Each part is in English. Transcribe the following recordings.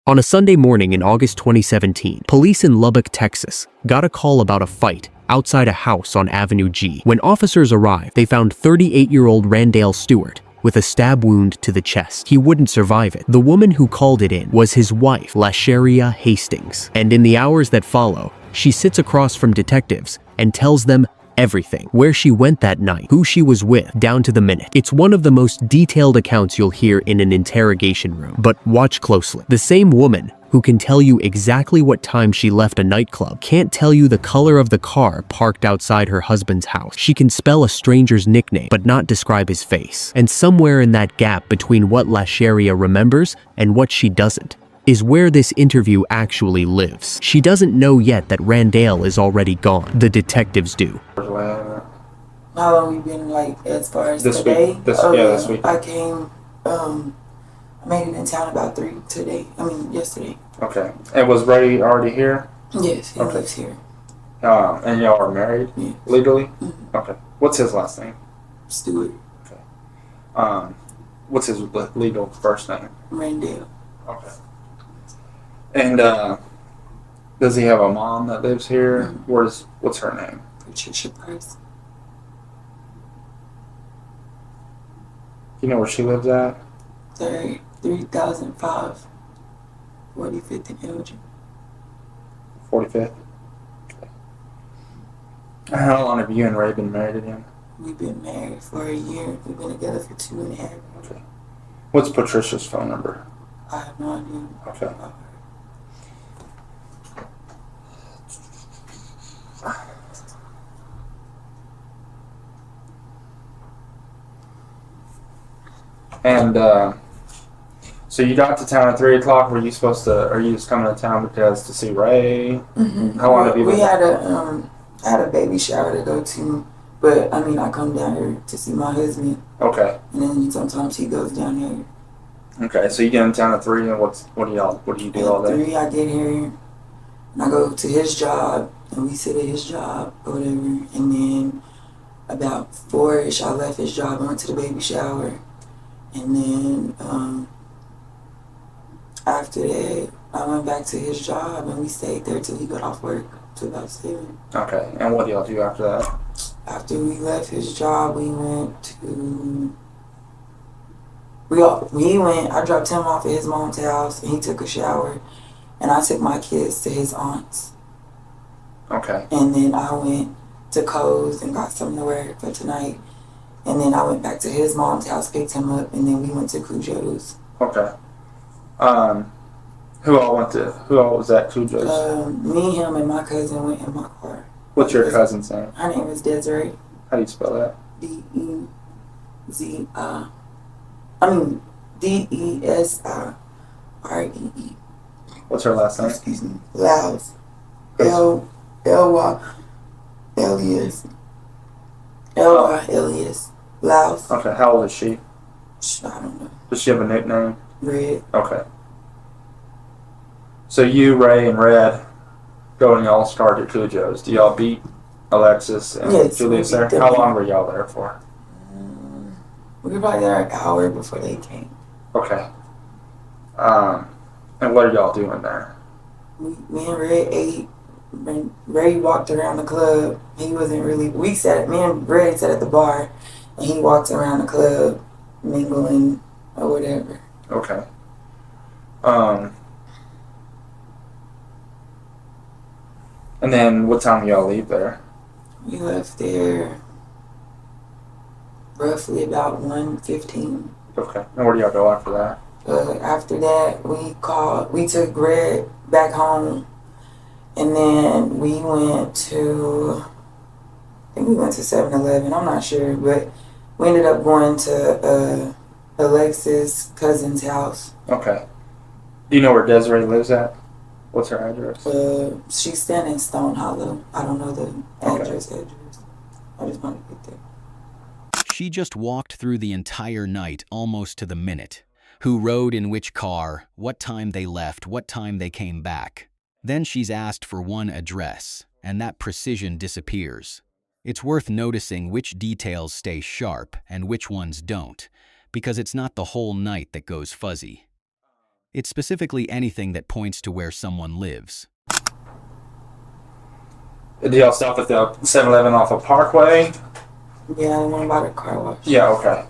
On a Sunday morning in August 2017, police in Lubbock, Texas, got a call about a fight outside a house on Avenue G. When officers arrived, they found 38-year-old Randale Stewart with a stab wound to the chest. He wouldn't survive it. The woman who called it in was his wife, Lasherria Hastings. And in the hours that follow, she sits across from detectives and tells them everything. Where she went that night, who she was with, down to the minute. It's one of the most detailed accounts you'll hear in an interrogation room. But watch closely. The same woman who can tell you exactly what time she left a nightclub can't tell you the color of the car parked outside her husband's house. She can spell a stranger's nickname, but not describe his face. And somewhere in that gap between what Lasherria remembers and what she doesn't is where this interview actually lives. She doesn't know yet that Randale is already gone. The detectives do. How long we been, like, as far as this today? Week. This week. I came, I made it in town about 3 yesterday. Okay. And was Ray already here? Yes, he lives here. And y'all are married? Yes. Legally? Mm-hmm. Okay. What's his last name? Stewart. Okay. What's his legal first name? Randale. Okay. And does he have a mom that lives here? Mm-hmm. What's her name? Patricia Price. You know where she lives at? 3005 45th and Elgin. 45th? Okay. How long have you and Ray been married again? We've been married for a year. We've been together for 2.5 years. Okay. What's Patricia's phone number? I have no idea. Okay. And so you got to town at 3 o'clock. Were you supposed to? Are you just coming to town because to see Ray? Mm-hmm. How long have you been? We had a baby shower to go to, but I mean I come down here to see my husband. Okay. And then sometimes he goes down here. Okay, so you get in town at 3, and what do you do all day? At 3, I get here, and I go to his job, and we sit at his job or whatever. And then about 4-ish, I left his job and went to the baby shower. And then after that, I went back to his job, and we stayed there till he got off work till about 7. Okay, and what do y'all do after that? After we left his job, we went to... I dropped him off at his mom's house, and he took a shower, and I took my kids to his aunt's. Okay. And then I went to Co's and got something to wear for tonight. And then I went back to his mom's house, picked him up, and then we went to Cujo's. Okay. Who all was at Cujo's? Me, him, and my cousin went in my car. What's your cousin's name? Her name is Desiree. How do you spell that? Desiree. What's her last name? Excuse me. Lyles. L-Y-Elias. L-Y-Elias. Lyles. Okay, how old is she? I don't know. Does she have a nickname? Red. Okay. So you, Ray, and Red go and y'all start at Cujo's. Do y'all beat Alexis and Julius there? How long were y'all there for? We were probably there an hour before they came. Okay. And what are y'all doing there? Me and Red ate. Ray walked around the club. He wasn't really... Me and Red sat at the bar, and he walked around the club, mingling or whatever. Okay. And then what time do y'all leave there? We left there roughly about 1:15. Okay. And where do y'all go after that? After that, we took Red back home, and then we went to 7-Eleven, I'm not sure, but we ended up going to Alexis' cousin's house. Okay. Do you know where Desiree lives at? What's her address? She's staying in Stone Hollow. I don't know the address. I just want to get there. She just walked through the entire night almost to the minute. Who rode in which car, what time they left, what time they came back. Then she's asked for one address, and that precision disappears. It's worth noticing which details stay sharp and which ones don't, because it's not the whole night that goes fuzzy. It's specifically anything that points to where someone lives. Did y'all stop at the 7-Eleven off of Parkway? Yeah, the one by the car wash. Yeah, okay.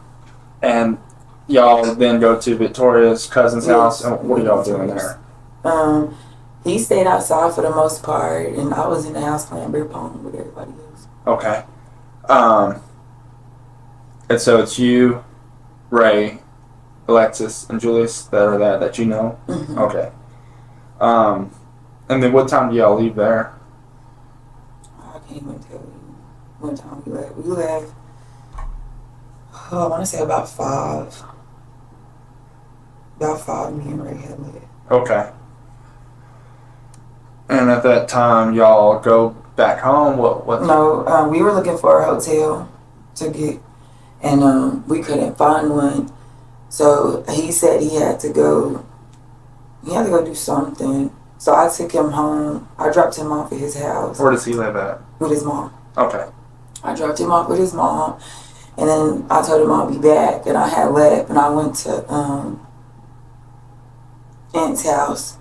And y'all then go to Victoria's cousin's house, and what are y'all doing there? He stayed outside for the most part, and I was in the house playing beer pong with everybody else. Okay. And so it's you, Ray, Alexis, and Julius that are there that you know? Mm-hmm. Okay. And then what time do y'all leave there? I can't even tell you what time we left. We left, I want to say about 5. About 5, me and Ray had left. Okay. And at that time, y'all go back home? What? No, we were looking for a hotel to get, and we couldn't find one. So he said he had to go do something. So I took him home. I dropped him off at his house. Where does he live at? With his mom. Okay. I dropped him off with his mom, and then I told him I'll be back, and I had left, and I went to Aunt's house,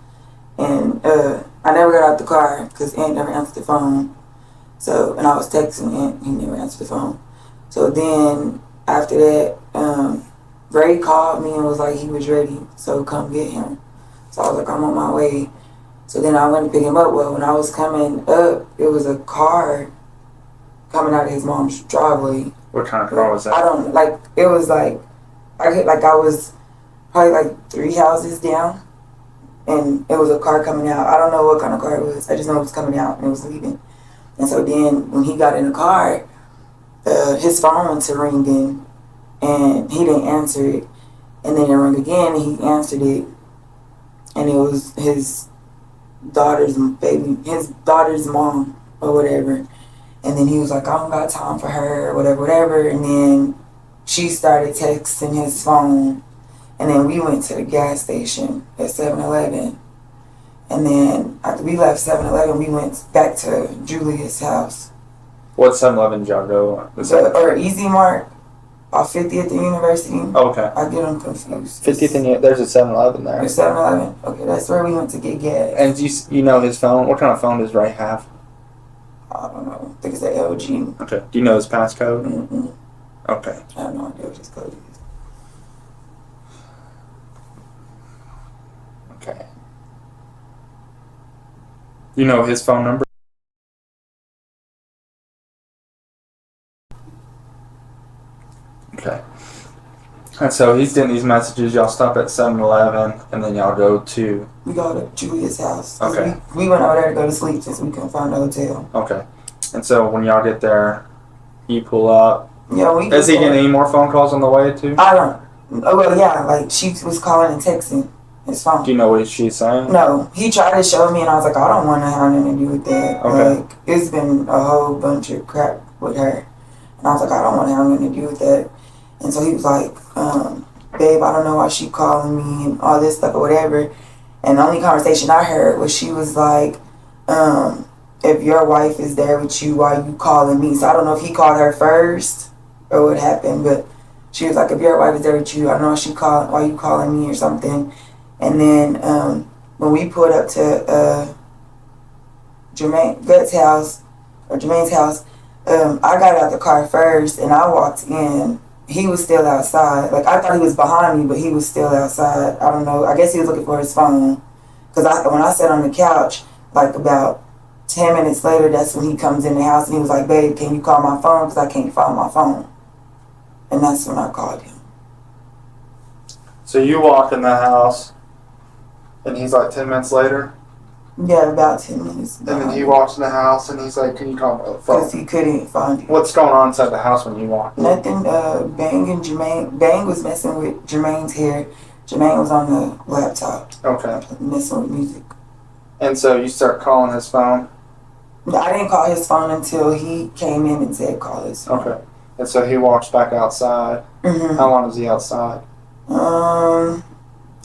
and I never got out the car because Aunt never answered the phone. So, and I was texting Aunt, he never answered the phone. So then after that, Ray called me and was like he was ready, so come get him. So I was like, I'm on my way. So then I went to pick him up. Well, when I was coming up, it was a car coming out of his mom's driveway. What kind of car was that? I don't, like, it was like, I was probably like 3 houses down, and it was a car coming out. I don't know what kind of car it was. I just know it was coming out and it was leaving. And so then when he got in the car, his phone went to ringing, and he didn't answer it. And then it rang again, and he answered it, and it was his daughter's mom or whatever. And then he was like, I don't got time for her or whatever. And then she started texting his phone. And then we went to the gas station at 7-Eleven. And then after we left 7-Eleven, we went back to Julia's house. What 7-Eleven did y'all go? Or Easy Mart off 50th and University. Okay. I get them confused. 50th and there's a 7-Eleven there. There's 7-Eleven? Okay, that's where we went to get gas. And you know his phone? What kind of phone does Ray have? I don't know. I think it's an LG. Okay. Do you know his passcode? Mm-mm. Okay. I have no idea what his code is. Okay. You know his phone number? Okay. And so he's getting these messages. Y'all stop at 7-Eleven, and then y'all go to... We go to Julia's house. Okay. We went over there to go to sleep since we couldn't find a hotel. Okay. And so when y'all get there, you pull up. Yeah, Is he getting any more phone calls on the way, too? I don't. Oh, well, yeah, like, she was calling and texting his phone. Do you know what she's saying? No. He tried to show me, and I was like, I don't want to have nothing to do with that. Okay. Like, it's been a whole bunch of crap with her. And I was like, I don't want to have nothing to do with that. And so he was like, babe, I don't know why she calling me and all this stuff or whatever. And the only conversation I heard was she was like, if your wife is there with you, why you calling me? So I don't know if he called her first or what happened, but she was like, if your wife is there with you, I don't know why you calling me or something. And then when we pulled up to Jermaine's house, I got out the car first and I walked in. He was still outside. Like, I thought he was behind me, but he was still outside. I don't know. I guess he was looking for his phone. Because when I sat on the couch, like about 10 minutes later, that's when he comes in the house and he was like, babe, can you call my phone? Because I can't find my phone. And that's when I called him. So you walk in the house, and he's like 10 minutes later? Yeah, about 10 minutes. And then he walks in the house, and he's like, can you call my phone? Because he couldn't find it. What's going on inside the house when you walk in? Nothing. Bang was messing with Jermaine's hair. Jermaine was on the laptop. Okay. Messing with music. And so you start calling his phone? I didn't call his phone until he came in and said call his phone. Okay. And so he walks back outside. Mm-hmm. How long is he outside? I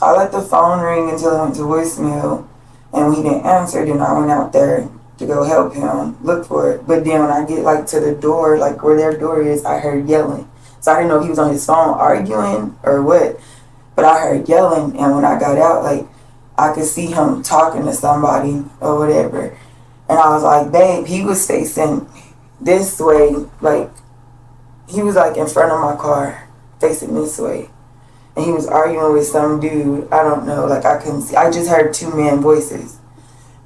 let the phone ring until it went to voicemail. And when he didn't answer, then I went out there to go help him look for it. But then when I get like to the door, like where their door is, I heard yelling. So I didn't know if he was on his phone arguing or what. But I heard yelling, and when I got out, like I could see him talking to somebody or whatever. And I was like, babe, he was facing this way, like, he was like in front of my car, facing this way. And he was arguing with some dude, I don't know, like I couldn't see. I just heard two men voices.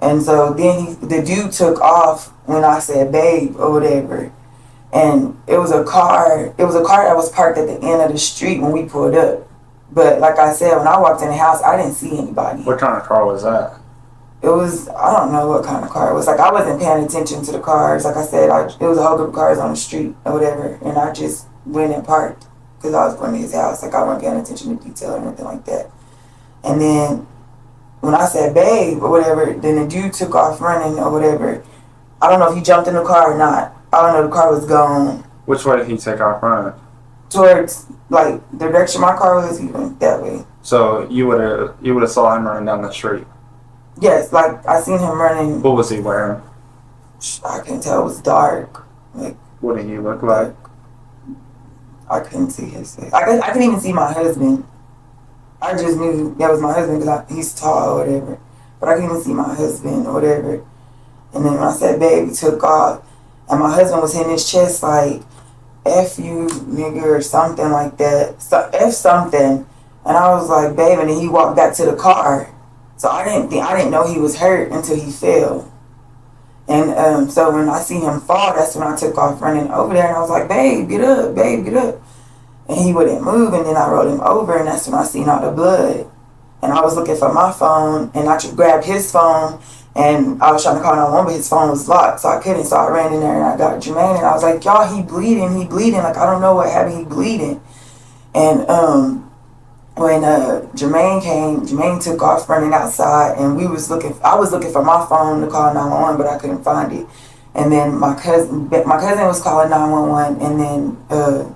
And so then the dude took off when I said babe or whatever. And it was a car that was parked at the end of the street when we pulled up. But like I said, when I walked in the house, I didn't see anybody. What kind of car was that? It was, I don't know what kind of car it was. Like, I wasn't paying attention to the cars. Like I said, it was a whole group of cars on the street or whatever. And I just went and parked because I was going to his house. Like, I wasn't paying attention to detail or anything like that. And then when I said babe or whatever, then the dude took off running or whatever. I don't know if he jumped in the car or not. I don't know, the car was gone. Which way did he take off running? Towards, like, the direction my car was, he went that way. So you would have saw him running down the street? Yes, like, I seen him running. What was he wearing? I can tell it was dark. Like, what did he look like? I couldn't see his face. I couldn't even see my husband. I just knew that was my husband because he's tall or whatever. But I couldn't even see my husband or whatever. And then when I said babe, he took off. And my husband was hitting his chest like, F you, nigga, or something like that. So, F something. And I was like, babe, and then he walked back to the car. So I didn't know he was hurt until he fell. And so when I see him fall, that's when I took off running over there. And I was like, babe, get up, babe, get up. And he wouldn't move. And then I rolled him over, and that's when I seen all the blood. And I was looking for my phone, and I grabbed his phone. And I was trying to call 911, but his phone was locked, so I couldn't. So I ran in there and I got Jermaine, and I was like, y'all, he bleeding. Like, I don't know what happened, he bleeding. And when Jermaine came, Jermaine took off running outside, and I was looking for my phone to call 911, but I couldn't find it. And then my cousin was calling 911, and then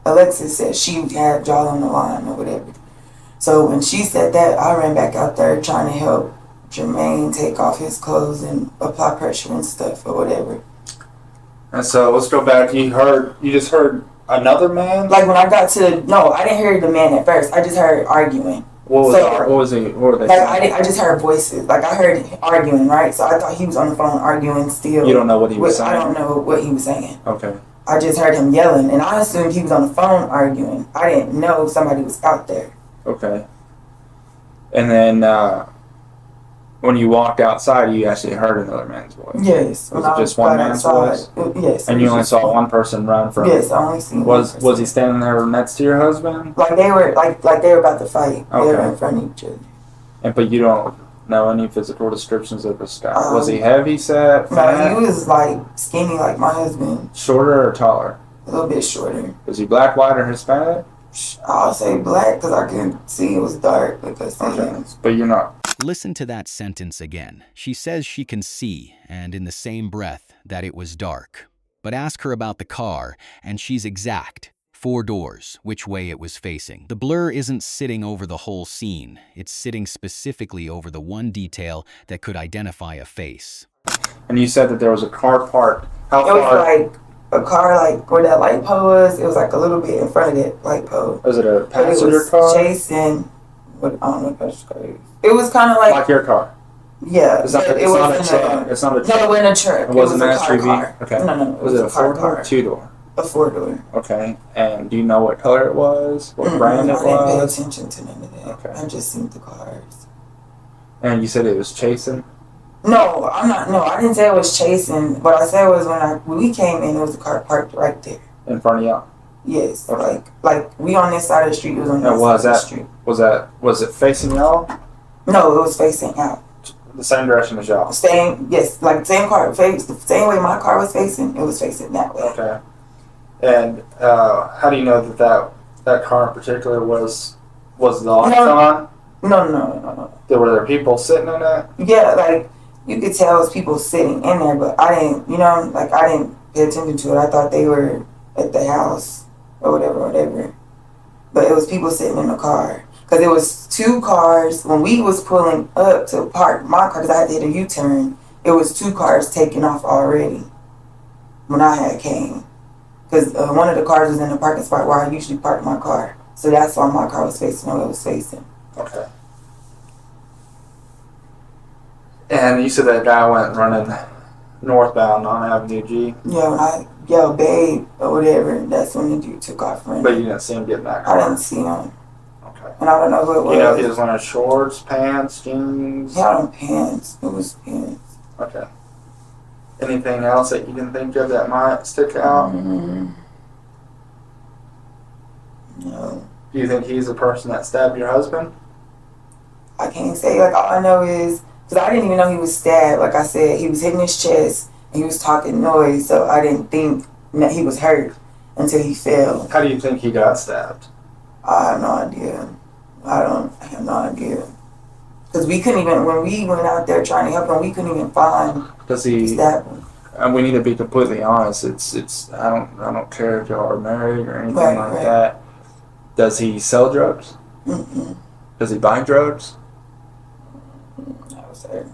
Alexis said she had y'all on the line or whatever. So when she said that, I ran back out there trying to help Jermaine take off his clothes and apply pressure and stuff or whatever. And so let's go back. You just heard another man? Like when I got to, no, I didn't hear the man at first. I just heard arguing. What were they saying? I just heard voices. Like I heard arguing, right? So I thought he was on the phone arguing still. You don't know what he was saying? I don't know what he was saying. Okay. I just heard him yelling, and I assumed he was on the phone arguing. I didn't know somebody was out there. Okay. And then when you walked outside, you actually heard another man's voice. Yes. Was it just one man's voice? Yes. And you only saw one person run from? Yes, I only seen one person. Was he standing there next to your husband? Like they were about to fight. Okay. They were in front of each other. But you don't know any physical descriptions of this guy. Was he heavy set? No, he was like skinny like my husband. Shorter or taller? A little bit shorter. Was he black, white, or Hispanic? I'll say black because I couldn't see. It was dark. Okay. But you're not. Listen to that sentence again. She says she can see, and in the same breath, that it was dark. But ask her about the car, and she's exact. 4 doors, which way it was facing. The blur isn't sitting over the whole scene. It's sitting specifically over the one detail that could identify a face. And you said that there was a car parked. How far? It was like a car, like where that light pole was. It was like a little bit in front of that light pole. Was it a passenger car? Chasing. I don't know what passenger car is. It was kind of like your car. Yeah. It's not a truck. It's not a truck. No, it wasn't a truck. It wasn't an a SUV. Okay. No. Was it a 4-door or 2-door? A 4-door. Okay. And do you know what color it was? What brand it was? I didn't pay attention to none of that. Okay. I just seen the cars. And you said it was chasing? No, I'm not. No, I didn't say it was chasing. What I said was when we came in, it was a car parked right there. In front of y'all? Yes. Okay. Like we on this side of the street. It was on that side of the street. Was it facing y'all? No, it was facing out. The same direction as y'all? Yes, like the same car faced, the same way my car was facing, it was facing that way. Okay. And how do you know that car in particular was the locked on? No. Were there people sitting in it? Yeah, like you could tell it was people sitting in there, but I didn't, I didn't pay attention to it. I thought they were at the house or whatever. But it was people sitting in the car. Because it was 2 cars. When we was pulling up to park my car, because I had to hit a U-turn, it was 2 cars taking off already when I had came. Because one of the cars was in the parking spot where I usually park my car. So that's why my car was facing where it was facing. Okay. And you said that guy went running northbound on Avenue G. Yeah, when I yelled babe or whatever, that's when the dude took off running. But you didn't see him get in that I car. didn't see him. Okay. And I don't know who it was. You know if he was wearing shorts, pants, jeans? He had on pants. It was pants. Okay. Anything else that you can think of that might stick out? No. Do you think he's the person that stabbed your husband? I can't say. Like, all I know is, because I didn't even know he was stabbed. Like I said, he was hitting his chest and he was talking noise, so I didn't think that he was hurt until he fell. How do you think he got stabbed? I have no idea. I have no idea. Because we couldn't even, when we went out there trying to help him, we couldn't even find Does he? stabbing. And we need to be completely honest. It's. I don't care if y'all are married or anything like that. Does he sell drugs? Mm-mm. Does he buy drugs?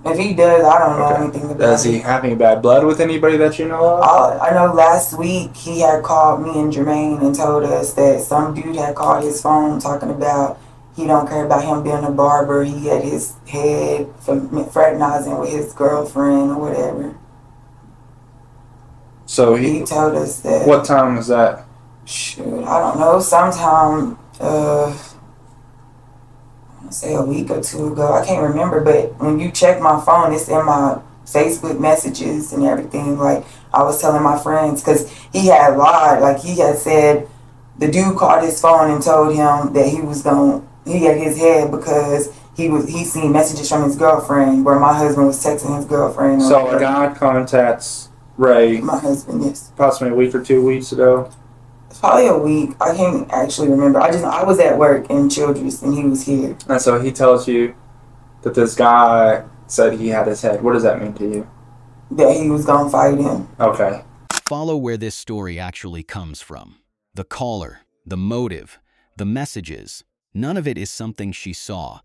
If he does, I don't know anything about it. Does he have any bad blood with anybody that you know of? I know last week he had called me and Jermaine and told us that some dude had called his phone talking about he don't care about him being a barber. He had his head fraternizing with his girlfriend or whatever. So he told us that. What time was that? Shoot, I don't know. Sometime, I want to say a week or two ago. I can't remember, but when you check my phone, it's in my Facebook messages and everything. Like, I was telling my friends, because he had lied. Like, he had said the dude called his phone and told him that he had his head because he seen messages from his girlfriend where my husband was texting his girlfriend. So a guy contacts Ray. My husband, yes. Approximately a week or 2 weeks ago. It's probably a week. I can't actually remember. I was at work in Childress and he was here. And so he tells you that this guy said he had his head. What does that mean to you? That he was gonna fight him. Okay. Follow where this story actually comes from. The caller, the motive, the messages. None of it is something she saw.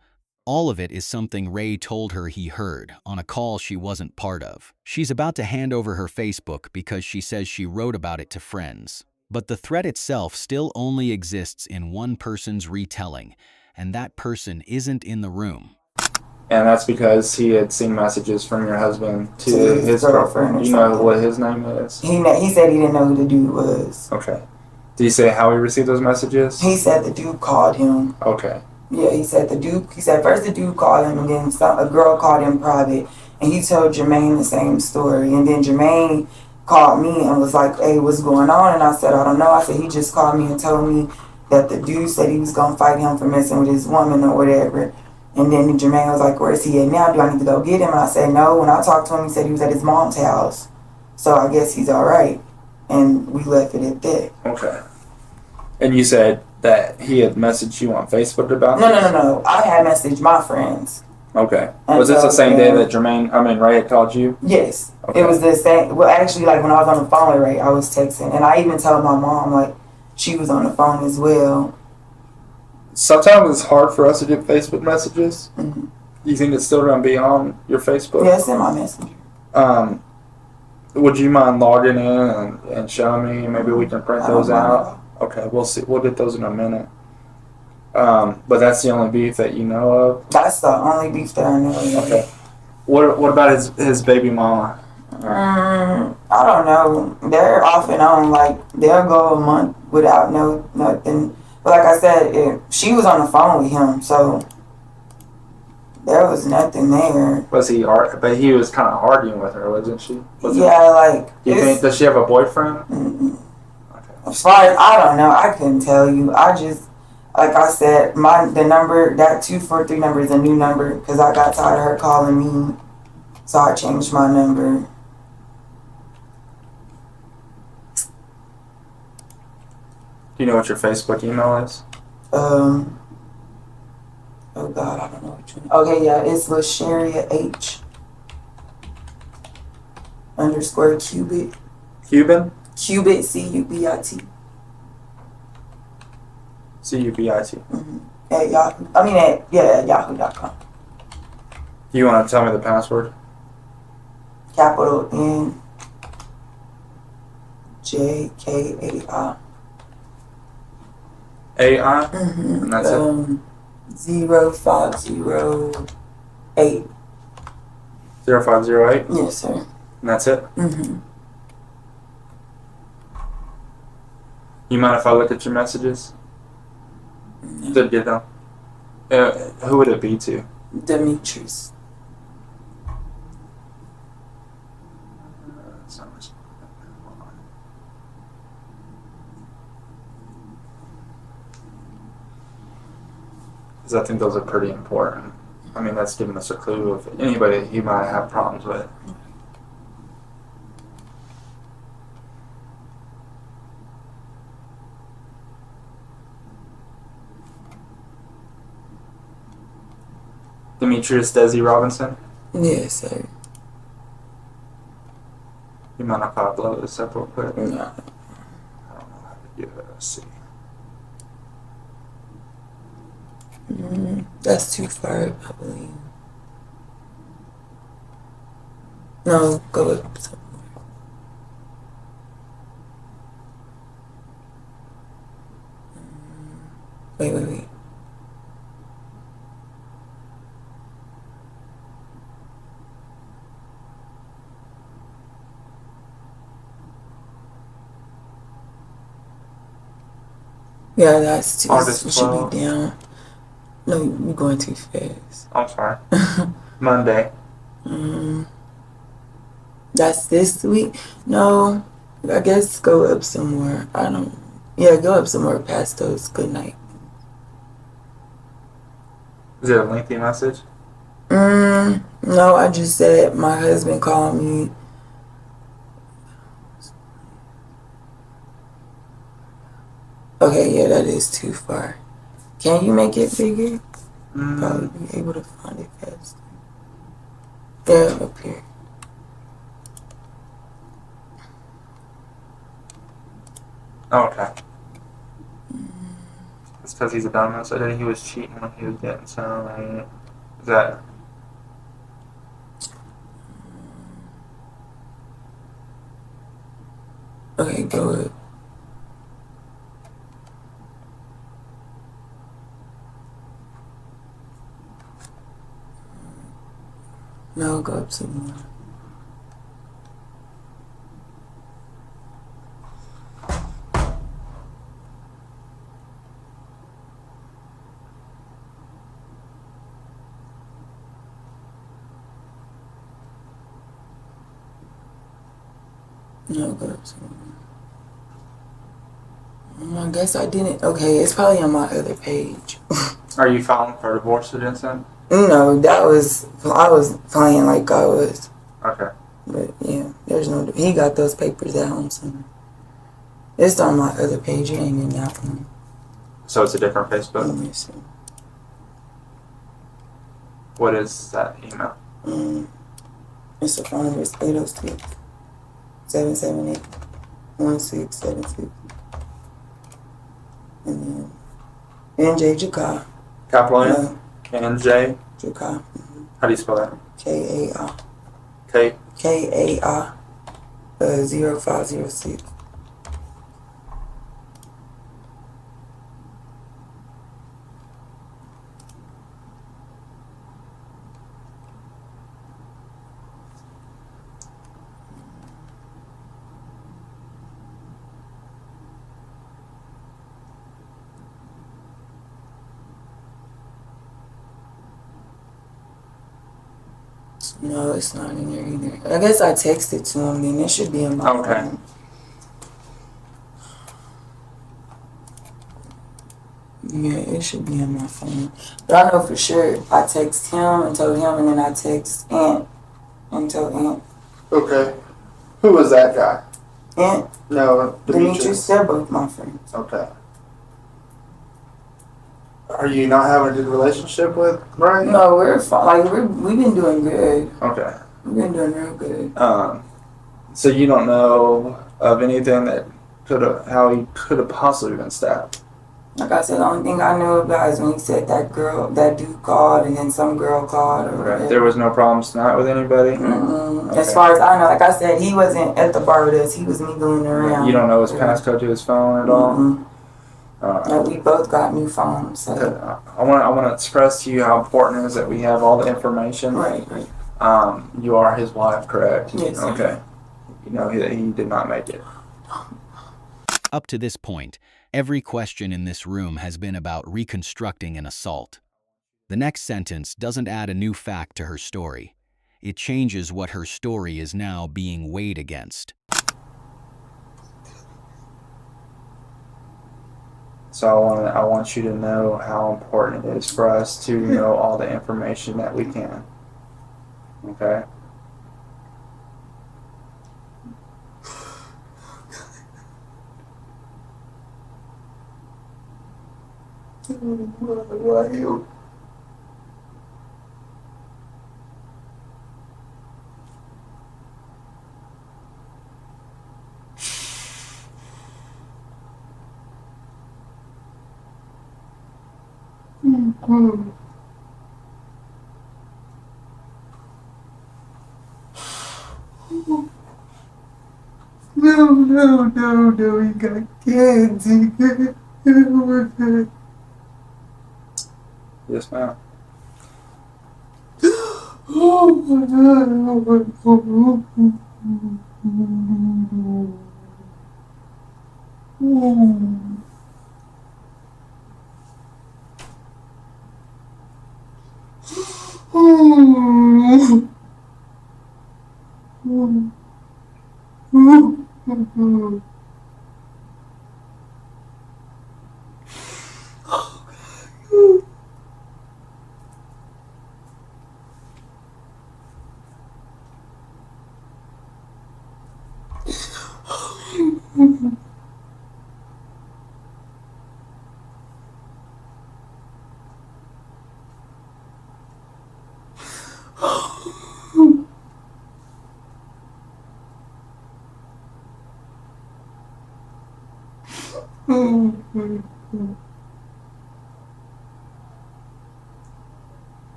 All of it is something Ray told her he heard on a call she wasn't part of. She's about to hand over her Facebook because she says she wrote about it to friends. But the threat itself still only exists in one person's retelling, and that person isn't in the room. And that's because he had seen messages from your husband to his girlfriend. Do you know what his name is? He said he didn't know who the dude was. Okay. Did he say how he received those messages? He said the dude called him. Okay. Yeah, he said first the dude called him, and then a girl called him private, and he told Jermaine the same story. And then Jermaine called me and was like, hey, what's going on? And I said, I don't know. I said, he just called me and told me that the dude said he was going to fight him for messing with his woman or whatever. And then Jermaine was like, where's he at now? Do I need to go get him? And I said, no. When I talked to him, he said he was at his mom's house. So I guess he's all right. And we left it at that. Okay. And you said that he had messaged you on Facebook about this? No. I had messaged my friends. Okay. And was this the same day that Ray had called you? Yes. Okay. It was the same. Well, actually, like when I was on the phone with Ray, I was texting. And I even told my mom, like, she was on the phone as well. Sometimes it's hard for us to get Facebook messages. Mm-hmm. You think it's still going to be on your Facebook? Yeah, it's in my messenger. Would you mind logging in and showing me? Maybe we can print those out. Okay, we'll see. We'll get those in a minute. But that's the only beef that you know of? That's the only beef that I know of. Okay. What about his baby mama? I don't know. They're off and on. Like, they'll go a month without nothing. But like I said, she was on the phone with him, so there was nothing there. Was he? But he was kind of arguing with her, wasn't she? Does she have a boyfriend? Mm-mm. Okay. As far as I don't know, I couldn't tell you. I just, like I said, the number, that 243 number is a new number because I got tired of her calling me, so I changed my number. Do you know what your Facebook email is? Oh God, I don't know which one. Okay, yeah, it's Lasherria H _Cubit. Cuban? Cubit, C-U-B-I-T. C-U-B-I-T. Mm-hmm. At Yahoo. At yahoo.com. Do you want to tell me the password? Capital N J-K-A-I. A-I? Mm-hmm. And that's it? 0508. 0508? Yes, sir. And that's it? Mm-hmm. You mind if I look at your messages? No. Did you know? Who would it be to? Demetrius. Because I think those are pretty important. I mean, that's giving us a clue of anybody that he might have problems with. Demetrius Desi Robinson? Yes, sir. You mind if I blow this up real quick? No. I don't know how to do it. Let's see. That's too far, I believe. No, go up somewhere. Wait. Yeah, that's too. August It should 12th. be down. No, you're going too fast. I'm sorry. Monday. That's this week? No, I guess go up somewhere. Yeah, go up somewhere past those. Good night. Is it a lengthy message? No, I just said my husband called me. Okay, yeah, that is too far. Can you make it bigger? Probably be able to find it faster. Yeah, up here. Oh, okay. It's because he's a dumbass. I think he was cheating when he was getting some. Is that... Okay, go up. No, go up some more. No, go up some more. I guess I didn't. Okay, it's probably on my other page. Are you filing for divorce against him? No, I was playing like I was. Okay. But yeah, there's no, he got those papers at home somewhere. It's on my other page, it ain't in that one. So it's a different Facebook? Let me see. What is that email? It's a phone number, it's 806-778-1676. And then NJ Jaka. Capital N? And J? Jaka. How do you spell that? K-A-R. K? K-A-R. 0506. No, it's not in there either. I guess I texted to him, then it should be in my phone. Yeah, it should be in my phone. But I know for sure I text him and told him, and then I text Aunt and told Aunt. Okay. Who was that guy? Aunt? No, Demetrius, they're both my friends. Okay. Are you not having a good relationship with Brian? No, we're fine. Like, we've been doing good. Okay. We've been doing real good. So you don't know of anything that how he could have possibly been stabbed? Like I said, the only thing I know about is when he said that dude called, and then some girl called. Or Okay. There was no problems tonight with anybody? Okay. As far as I know, like I said, he wasn't at the bar with us. He was mingling around. You don't know his passcode to his phone at all? No, we both got new phones. So. I want to express to you how important it is that we have all the information. Right. You are his wife, correct? Yes, sir. Okay. You know he did not make it. Up to this point, every question in this room has been about reconstructing an assault. The next sentence doesn't add a new fact to her story. It changes what her story is now being weighed against. So I want you to know how important it is for us to know all the information that we can. Okay? Why you? No, he got kids. Yes, ma'am. Oh my God.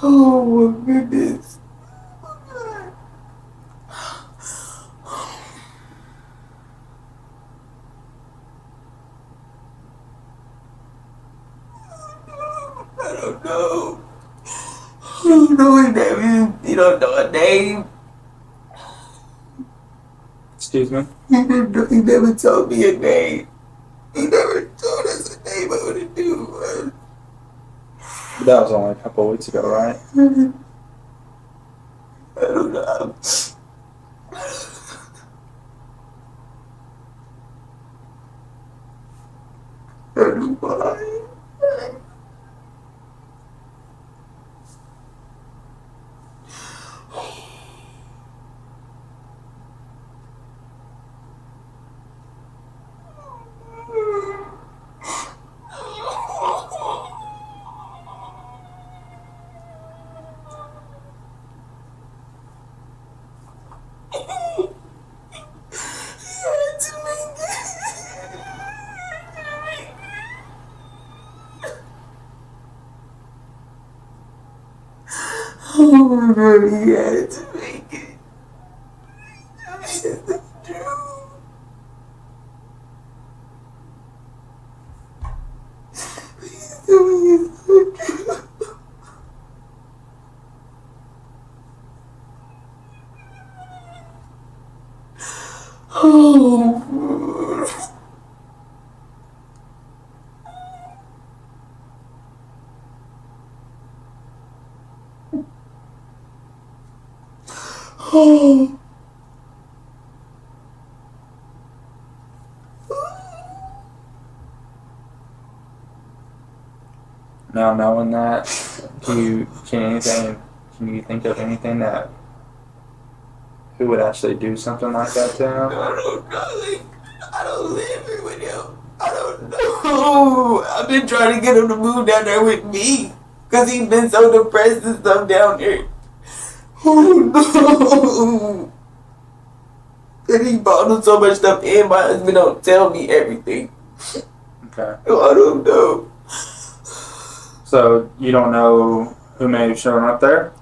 Oh my goodness. I don't know. You don't know his name. You don't know a name. Excuse me? He never told me a name. He never told us a name of what to do. That was only a couple of weeks ago, right? I don't know. I don't know why. Oh my God, he had to make it. It's true. Please tell me it's so true. Oh. Oh. Now knowing that, can you think of anything that who would actually do something like that to him? I don't know. I don't live here with him. I don't know. I've been trying to get him to move down there with me because he's been so depressed and stuff down there. Oh no. And he bought him so much stuff and my husband don't tell me everything. Okay. I don't know. So you don't know who may have shown up there?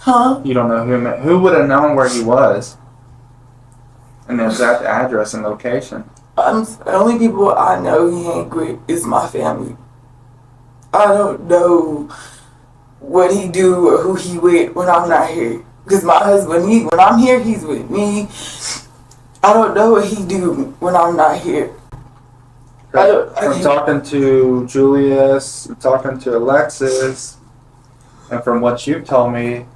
Huh? You don't know who would have known where he was? And the exact address and location. The only people I know he hang with is my family. I don't know what he do or who he with when I'm not here. Because my husband, when I'm here, he's with me. I don't know what he do when I'm not here. From talking to Julius, talking to Alexis, and from what you've told me,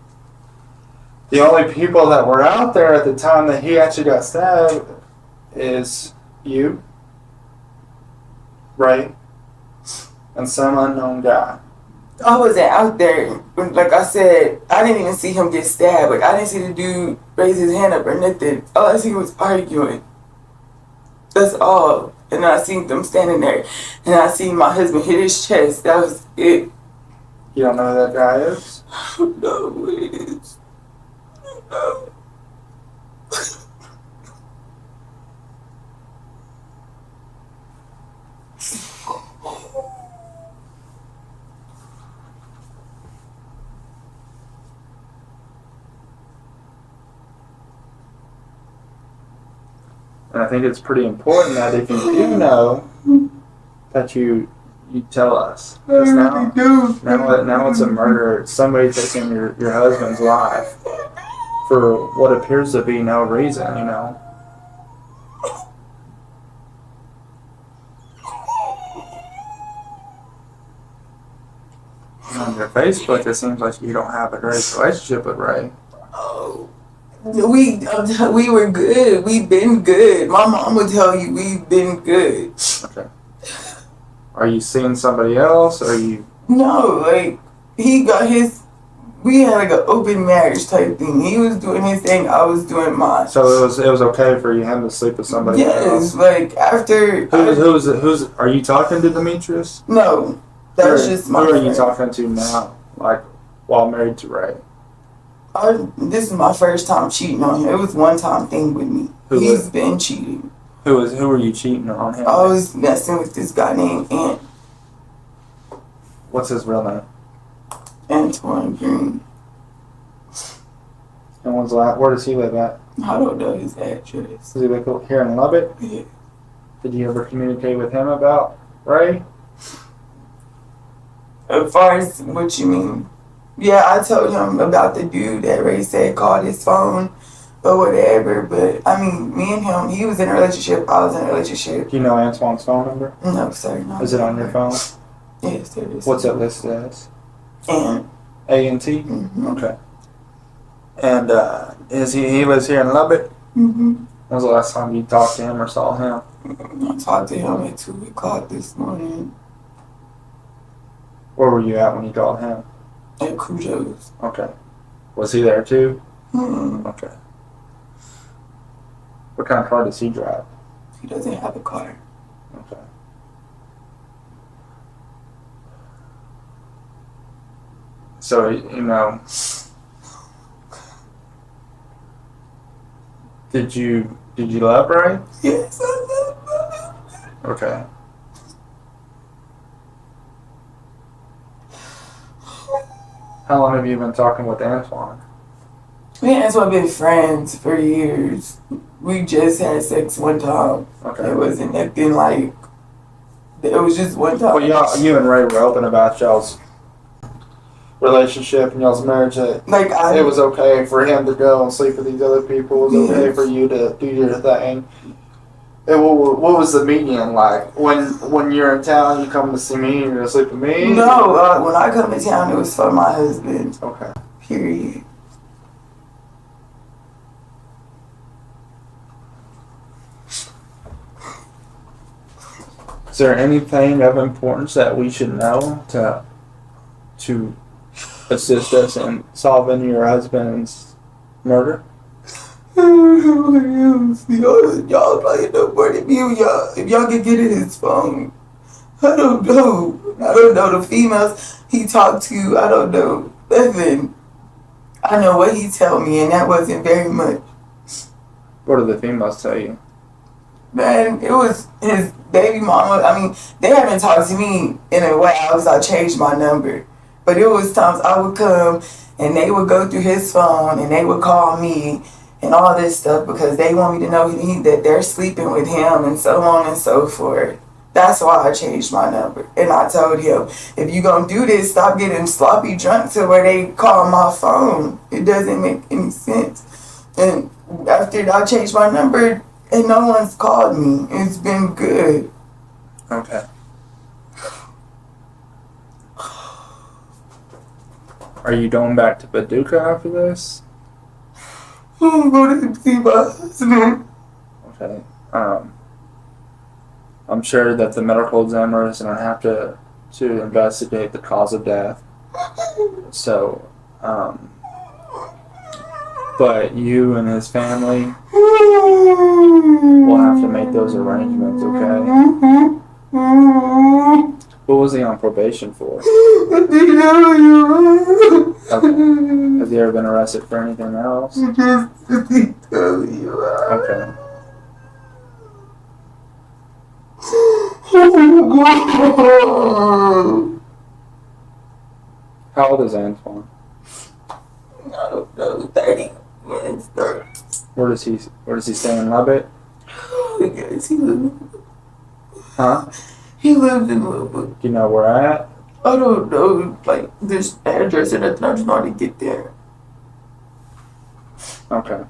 the only people that were out there at the time that he actually got stabbed is you, right? And some unknown guy. I wasn't out there. Like I said, I didn't even see him get stabbed. Like, I didn't see the dude raise his hand up or nothing. All I see was arguing. That's all. And I seen them standing there. And I seen my husband hit his chest. That was it. You don't know who that guy is? I don't know who it is. No. And I think it's pretty important that if you do know, that you tell us. Because now it's a murder. It's somebody taking your husband's life for what appears to be no reason, you know. On your Facebook, it seems like you don't have a great relationship with Ray. Oh. We were good. We've been good. My mom would tell you we've been good. Okay. Are you seeing somebody else? Or are you? No, like, he got his. We had like an open marriage type thing. He was doing his thing. I was doing mine. So it was okay for him to sleep with somebody else. Yes, like after. Who's? Are you talking to Demetrius? No, that was just my. Who are you friend. talking to now? Like while married to Ray? This is my first time cheating on him. It was one time thing with me. He's been cheating. Who were you cheating on him? I was messing with this guy named What's his real name? Antoine Green. And where does he live at? I don't know his address. Does he live here in Lubbock? Yeah. Did you ever communicate with him about Ray? As far as what you mean? Yeah, I told him about the dude that Ray said called his phone or whatever. But I mean, me and him, he was in a relationship. I was in a relationship. Do you know Antoine's phone number? No, sir. No. Is it on your phone? Yes, there is. What's it listed as? And. A&T? Mm-hmm. Okay. And he lives here in Lubbock? Mm-hmm. When was the last time you talked to him or saw him? I talked to him at 2 o'clock this morning Where were you at when you called him? at Cujo's. Okay. Was he there too? Mm-hmm. Okay. What kind of car does he drive? He doesn't have a car. Okay. So, you know, did you love Ray? Yes, I love him. Okay. How long have you been talking with Antoine? Me and Antoine been friends for years. We just had sex one time. Okay. It wasn't nothing like. It was just one time. Well, you and Ray were open about y'all's relationship and y'all's marriage. It was okay for him to go and sleep with these other people. It was okay for you to do your thing. And what was the median like? When you're in town, you come to see me, you're gonna sleep with me? No, when I come to town, it was for my husband. Okay. Period. Is there anything of importance that we should know to assist us in solving your husband's murder? Y'all probably know more than me. If y'all can get in his phone. I don't know. I don't know the females he talked to. I don't know nothing. I know what he told me, and that wasn't very much. What do the females tell you? Man, it was his baby mama. I mean, they haven't talked to me in a while because I changed my number. But it was times I would come and they would go through his phone and they would call me and all this stuff because they want me to know that they're sleeping with him and so on and so forth. That's why I changed my number. And I told him, if you gonna do this, stop getting sloppy drunk to where they call my phone. It doesn't make any sense. And after I changed my number, and no one's called me. It's been good. Okay. Are you going back to Paducah after this? I'm going to see my husband. Okay. I'm sure that the medical examiner is going to have to investigate the cause of death. So, but you and his family will have to make those arrangements, okay? What was he on probation for? Okay. Has he ever been arrested for anything else? Okay. How old is Antoine? I don't know, 30. Yes, 30. Where does he stay in Lubbock? Yes, he lives. Huh? He lives in Lubbock. Do you know where at? I don't know, like, this address and nothing. I just know how to get there. Okay.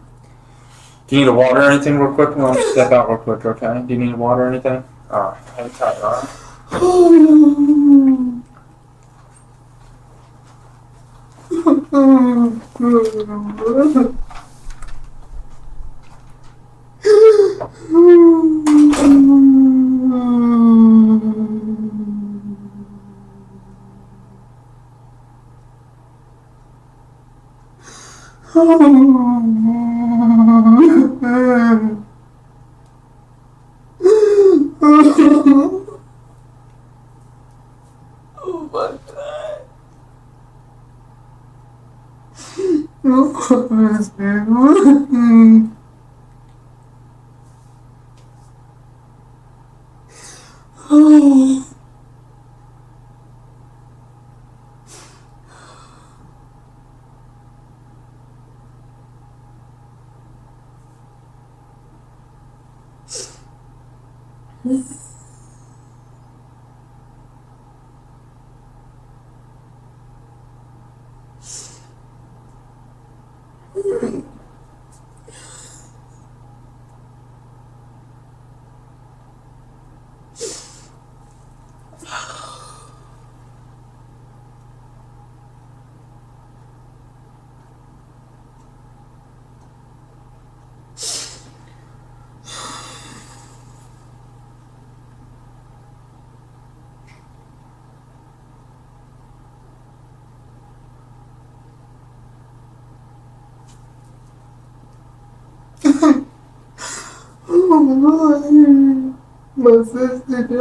Do you need a water or anything real quick? Let me step out real quick, okay? Do you need water or anything? Alright, hang tight, alright? Oh my God. Oh. Oh my sister,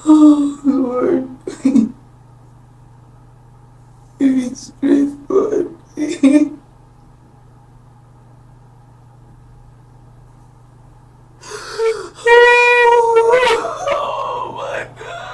Oh, Lord, please. Give me strength, Lord. Oh, my God.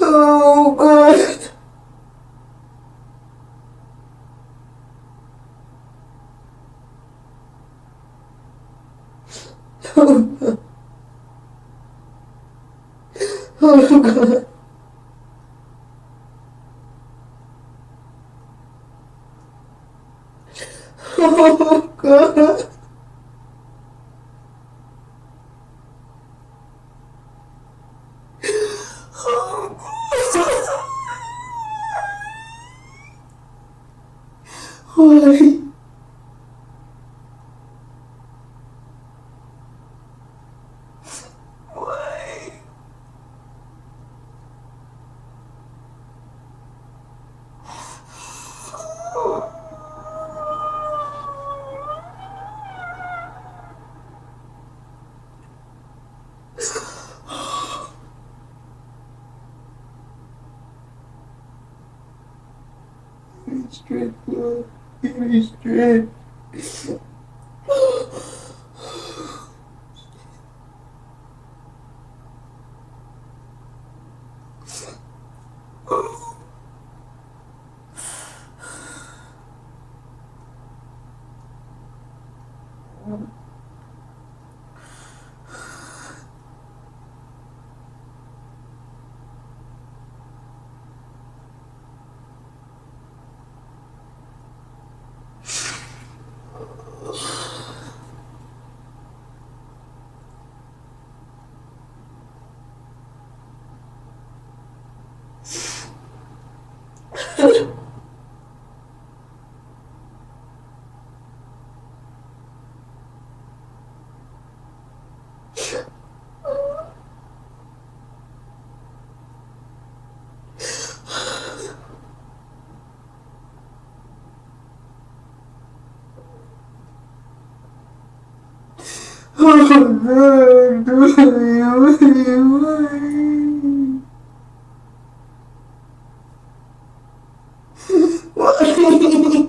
Oh, God. Oh, God. Oh, God. Why? Why? Give me strength, Lord. Give me strength. Oh, God. Why?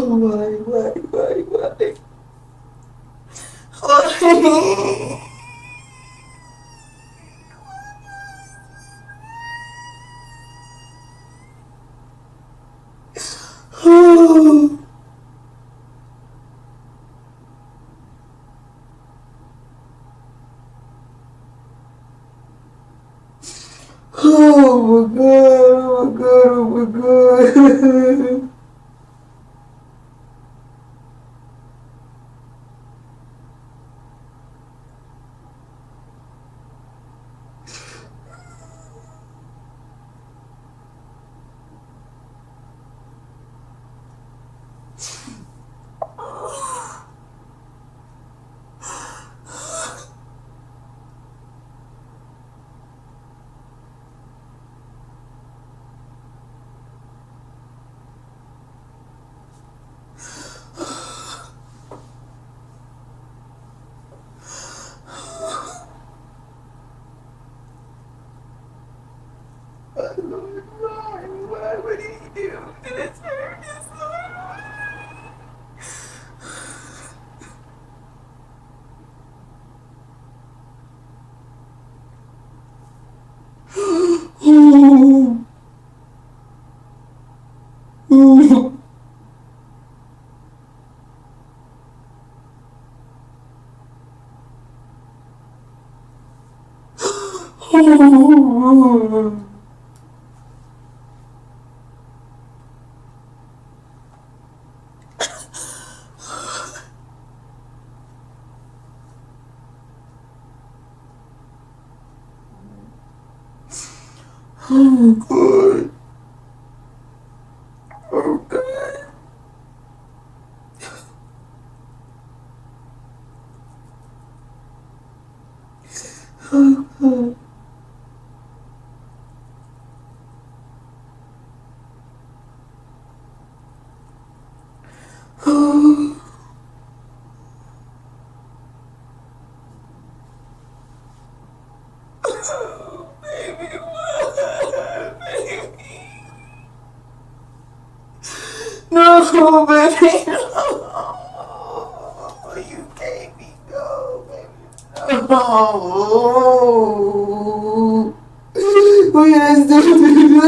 Why? Oh my god, oh my god, oh my god. Why would he do this? Oh god. Oh god. Oh god. Oh. Baby, what? Baby. No, baby, no. You gave me go, baby. No. We have stuff to do. No.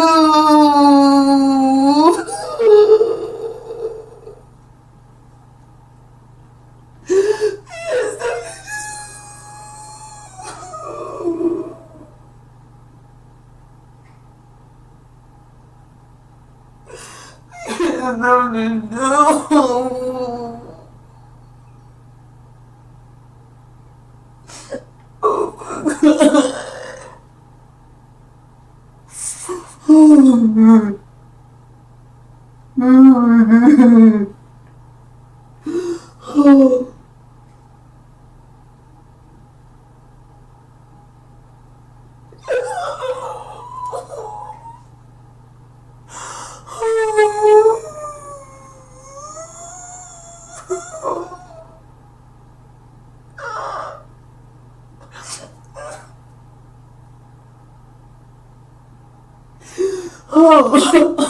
Oh my god.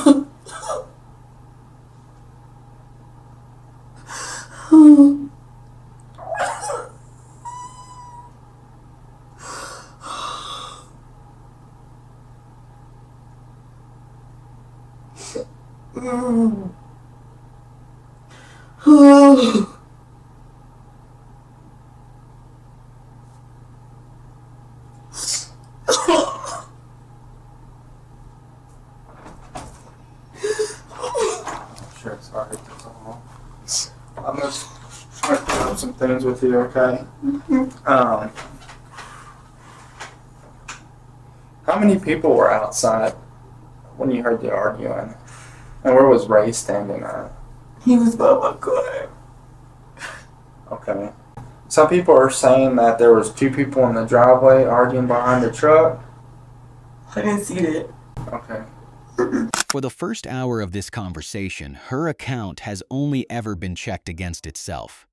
Oh. Oh. Sure, sorry. That's all. I'm just trying to clear up some things with you, okay? How many people were outside when you heard the arguing? And where was Ray standing at? He was by my car. Okay. Some people are saying that there was 2 people in the driveway arguing behind the truck. I didn't see that. Okay. For the first hour of this conversation, her account has only ever been checked against itself.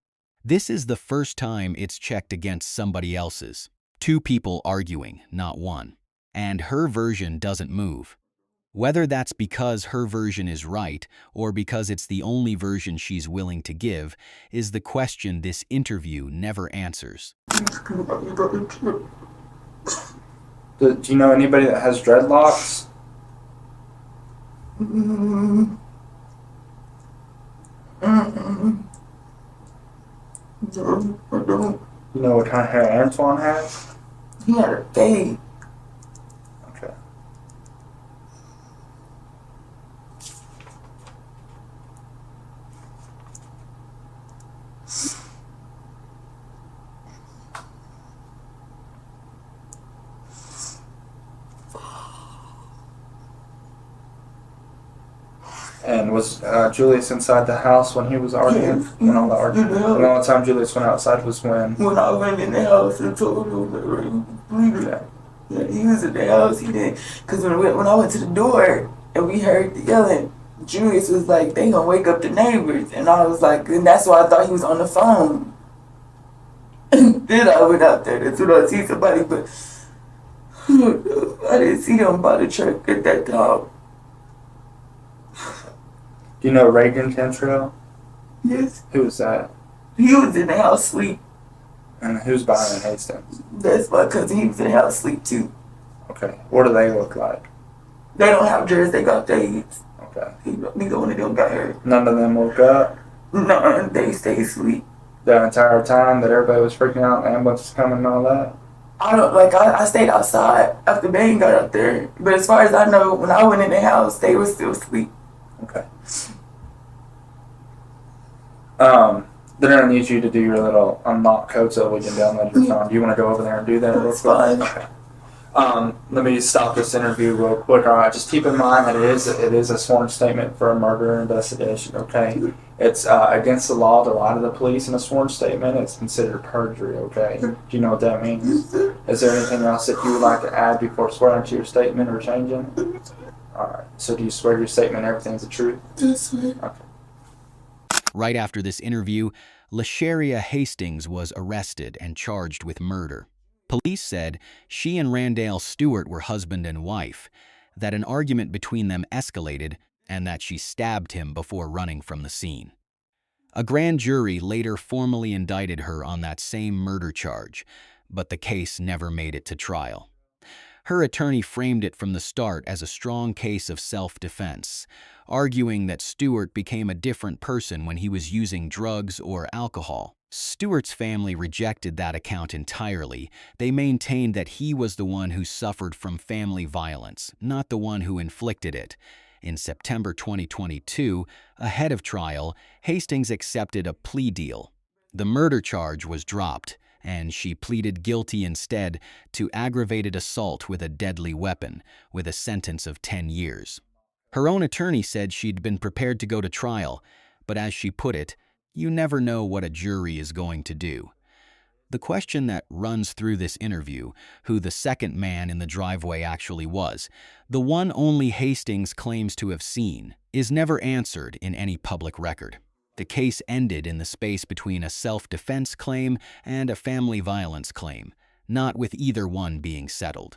This is the first time it's checked against somebody else's. 2 people arguing, not 1. And her version doesn't move. Whether that's because her version is right or because it's the only version she's willing to give is the question this interview never answers. Do you know anybody that has dreadlocks? No, I don't. You know what kind of hair Antoine has? He had a fade. Okay. And was Julius inside the house when he was arguing? Yes. When all the arguing? Yeah. And the only time Julius went outside was when? When I went in the house and told him that he was in the house, he didn't. Because when I went to the door and we heard the yelling, Julius was like, they gonna wake up the neighbors. And I was like, and that's why I thought he was on the phone. And then I went out there. That's when I see somebody, but I didn't see him by the truck at that time. Do you know Reagan Cantrell? Yes. Who was that? He was in the house sleep. And who's behind Hastings? That's my cousin. He was in the house sleep too. Okay. What do they look like? They don't have dress. They got days. Okay. Neither one of them got hurt. None of them woke up No, they stay asleep. the entire time that everybody was freaking out, the ambulance was coming and all that? I stayed outside after Bane got up there. But as far as I know, when I went in the house, they were still asleep. Okay. They're gonna need you to do your little unlock code so we can download your phone. Do you want to go over there and do that real That's quick? fine. Okay. Let me stop this interview real quick. All right, just keep in mind that it is a sworn statement for a murder investigation. Okay, it's against the law to lie to the police in a sworn statement. It's considered perjury. Okay, do you know what that means? Is there anything else that you would like to add before swearing to your statement or changing? All right. So do you swear your statement everything's the truth? That's right. Okay. Right after this interview, Lasherria Hastings was arrested and charged with murder. Police said she and Randale Stewart were husband and wife, that an argument between them escalated, and that she stabbed him before running from the scene. A grand jury later formally indicted her on that same murder charge, but the case never made it to trial. Her attorney framed it from the start as a strong case of self-defense, arguing that Stewart became a different person when he was using drugs or alcohol. Stewart's family rejected that account entirely. They maintained that he was the one who suffered from family violence, not the one who inflicted it. In September 2022, ahead of trial, Hastings accepted a plea deal. The murder charge was dropped, and she pleaded guilty instead to aggravated assault with a deadly weapon, with a sentence of 10 years. Her own attorney said she'd been prepared to go to trial, but as she put it, you never know what a jury is going to do. The question that runs through this interview, who the second man in the driveway actually was, the one only Hastings claims to have seen, is never answered in any public record. The case ended in the space between a self-defense claim and a family violence claim, not with either one being settled.